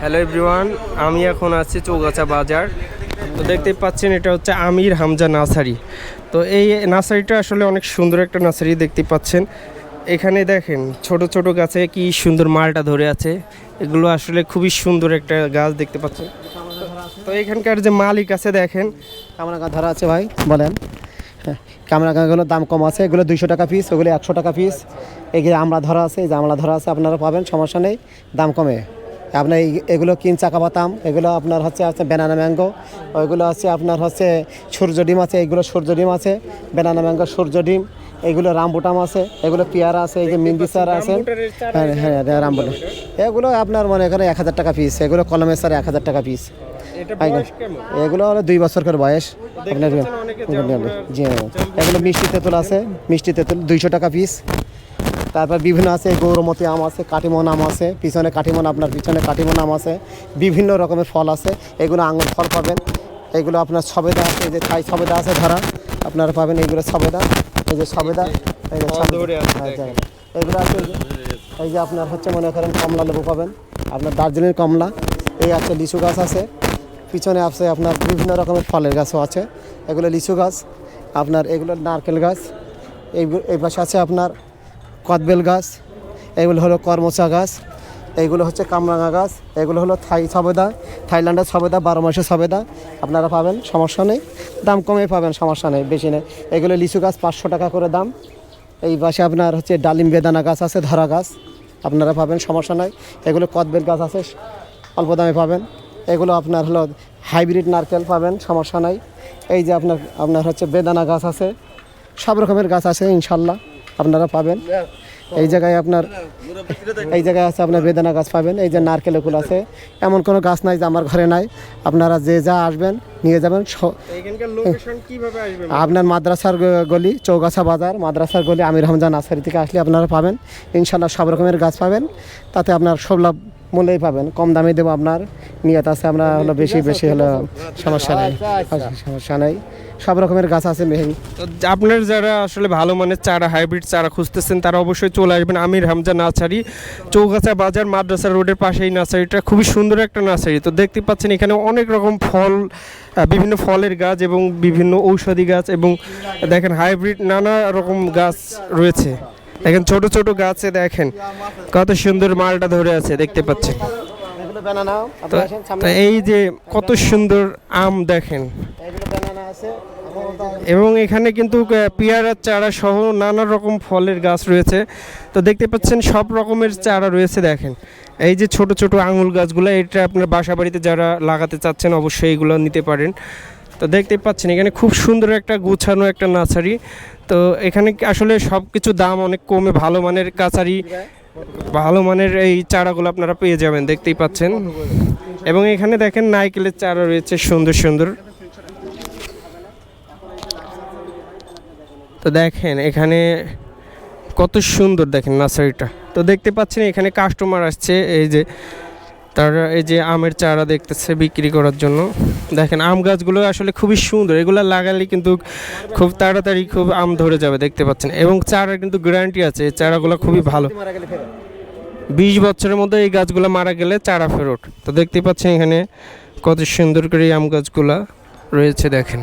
Hello everyone, আমি এখন আছি চৌগাছা বাজার। তো দেখতেই পাচ্ছেন এটা হচ্ছে আমির হামজা নার্সারি। তো এই নার্সারিটা আসলে অনেক সুন্দর একটা নার্সারি দেখতে পাচ্ছেন। এখানে দেখেন ছোট ছোট গাছে কি সুন্দর মালটা ধরে আছে, এগুলো আসলে খুবই সুন্দর একটা গাছ দেখতে পাচ্ছেন। তো এখানকার যে মালিক আছে দেখেন কামরাঙা ধরা আছে ভাই, বলেন। হ্যাঁ, কামরাঙাগুলোর দাম কম আছে, এগুলো 200 টাকা পিস, ওগুলো 100 টাকা পিস। এগুলো আমলা ধরা আছে, এই যে আমলা ধরা আছে আপনারা পাবেন, সমস্যা নেই, দাম কমে। আপনার এগুলো কিন চাকা বাতাম, এগুলো আপনার হচ্ছে ব্যানানা ম্যাঙ্গো, ওইগুলো আছে আপনার হচ্ছে সূর্য ডিম আছে, এইগুলো সূর্য ডিম আছে, ব্যানানা ম্যাঙ্গো সূর্য ডিম, এইগুলো রামবুটাম আছে, এগুলো পেয়ারা আছে, এই যে মিন্দি চারা আছে। হ্যাঁ হ্যাঁ রামবুটাম, এগুলো আপনার মনে করেন 1000 টাকা পিস, এগুলো কলমের চারা 1000 টাকা পিস। এগুলো হলো 2 বছর করে বয়স আপনার। জি, এগুলো মিষ্টি তেঁতুল আছে, মিষ্টি তেঁতুল 200 টাকা পিস। তারপর বিভিন্ন আছে, গৌরমতি আম আছে, কাটিমন আম আছে, পিছনে কাটিমন, আপনার পিছনে কাটিমন আম আছে, বিভিন্ন রকমের ফল আছে, এগুলো আঙুর ফল পাবেন। এগুলো আপনার সবেদা আছে, এই যে থাই সবেদা আছে ধরা, আপনারা পাবেন এইগুলো সবেদা, এই যে সবেদা, এই যে এগুলো আছে। এই যে আপনার হচ্ছে মনে করেন কমলা লেবু পাবেন, আপনার দার্জিলিং কমলা, এই আছে লিচু গাছ আছে, পিছনে আছে আপনার বিভিন্ন রকমের ফলের গাছও আছে, এগুলো লিচু গাছ আপনার, এগুলো নারকেল গাছ, এই পাশে আছে আপনার কদবেল গাছ, এগুলো হলো করমচা গাছ, এইগুলো হচ্ছে কামরাঙা গাছ, এগুলো হলো থাই সবেদা, থাইল্যান্ডের সবেদা, 12 মাসের সবেদা, আপনারা পাবেন, সমস্যা নেই, দাম কমে পাবেন, সমস্যা নেই, বেশি নেই। এগুলো লিচু গাছ 500 টাকা করে দাম। এই পাশে আপনার হচ্ছে ডালিম বেদানা গাছ আছে, ধরা গাছ, আপনারা পাবেন, সমস্যা নাই। এগুলো কদবেল গাছ আছে, অল্প দামে পাবেন। এগুলো আপনার হলো হাইব্রিড নারকেল পাবেন, সমস্যা নাই। এই যে আপনার হচ্ছে বেদানা গাছ আছে, সব রকমের গাছ আছে ইনশাল্লাহ, আপনারা পাবেন। এই জায়গায় আছে আপনার বেদানা গাছ পাবেন, এই যে নারকেল কুল আছে, এমন কোনো গাছ নাই যে আমার ঘরে নাই, আপনারা যে যা আসবেন নিয়ে যাবেন। আপনার মাদ্রাসার গলি, চৌগাছা বাজার, মাদ্রাসার গলি, আমির হামজা নার্সারি থেকে আসলে আপনারা পাবেন ইনশাল্লাহ, সব রকমের গাছ পাবেন, তাতে আপনার সুলভ মূল্যেই পাবেন, কম দামে দেবো, আপনার নিয়ত আছে, আমরা হলো বেশি হলো সমস্যা নেই, সব রকমের গাছ আছে। আপনার যারা আসলে ভালো মানের চারা, হাইব্রিড চারা খুঁজতেছেন, তারা অবশ্যই চলে আসবেন আমির হামজা নার্সারি, চৌগাছা বাজার, মাদ্রাসা রোডের পাশে। এই নার্সারিটা খুবই সুন্দর একটা নার্সারি। তো দেখতে পাচ্ছেন এখানে অনেক রকম ফল, বিভিন্ন ফলের গাছ এবং বিভিন্ন ঔষধি গাছ, এবং দেখেন হাইব্রিড নানা রকম গাছ রয়েছে। দেখেন ছোট ছোট গাছে দেখেন কত সুন্দর মালটা ধরে আছে, দেখতে পাচ্ছেন। তো এই যে কত সুন্দর আম দেখেন, এবং এখানে কিন্তু পেয়ারার চারা সহ নানা রকম ফলের গাছ রয়েছে। তো দেখতে পাচ্ছেন সব রকমের চারা রয়েছে। দেখেন এই যে ছোট ছোট আঙুল গাছগুলো, এটা আপনার বাসা বাড়িতে যারা লাগাতে চাচ্ছেন অবশ্যই এগুলো নিতে পারেন। তো দেখতে পাচ্ছেন এখানে খুব সুন্দর একটা গুছানো একটা নার্সারি। তো এখানে আসলে সব কিছু দাম অনেক কমে, ভালো মানের কাছারি, ভালো মানের এই চারাগুলো আপনারা পেয়ে যাবেন, দেখতেই পাচ্ছেন। এবং এখানে দেখেন নারকেলের চারা রয়েছে সুন্দর সুন্দর। তো দেখেন এখানে কত সুন্দর, দেখেন নার্সারিটা। তো দেখতে পাচ্ছেন এখানে কাস্টমার আসছে, এই যে তারা এই যে আমের চারা দেখতেছে বিক্রি করার জন্য। দেখেন আম গাছগুলো আসলে খুবই সুন্দর, এগুলো লাগালে কিন্তু খুব তাড়াতাড়ি খুব আম ধরে যাবে, দেখতে পাচ্ছেন। এবং চারার কিন্তু গ্যারান্টি আছে, এই চারাগুলো খুবই ভালো, 20 বছরের মধ্যে এই গাছগুলো মারা গেলে চারা ফেরত। তো দেখতে পাচ্ছেন এখানে কত সুন্দর করে আম গাছগুলা রয়েছে, দেখেন।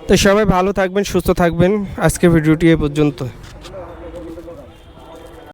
তো সবাই ভালো থাকবেন, সুস্থ থাকবেন। আজকের ভিডিওটি এ পর্যন্ত।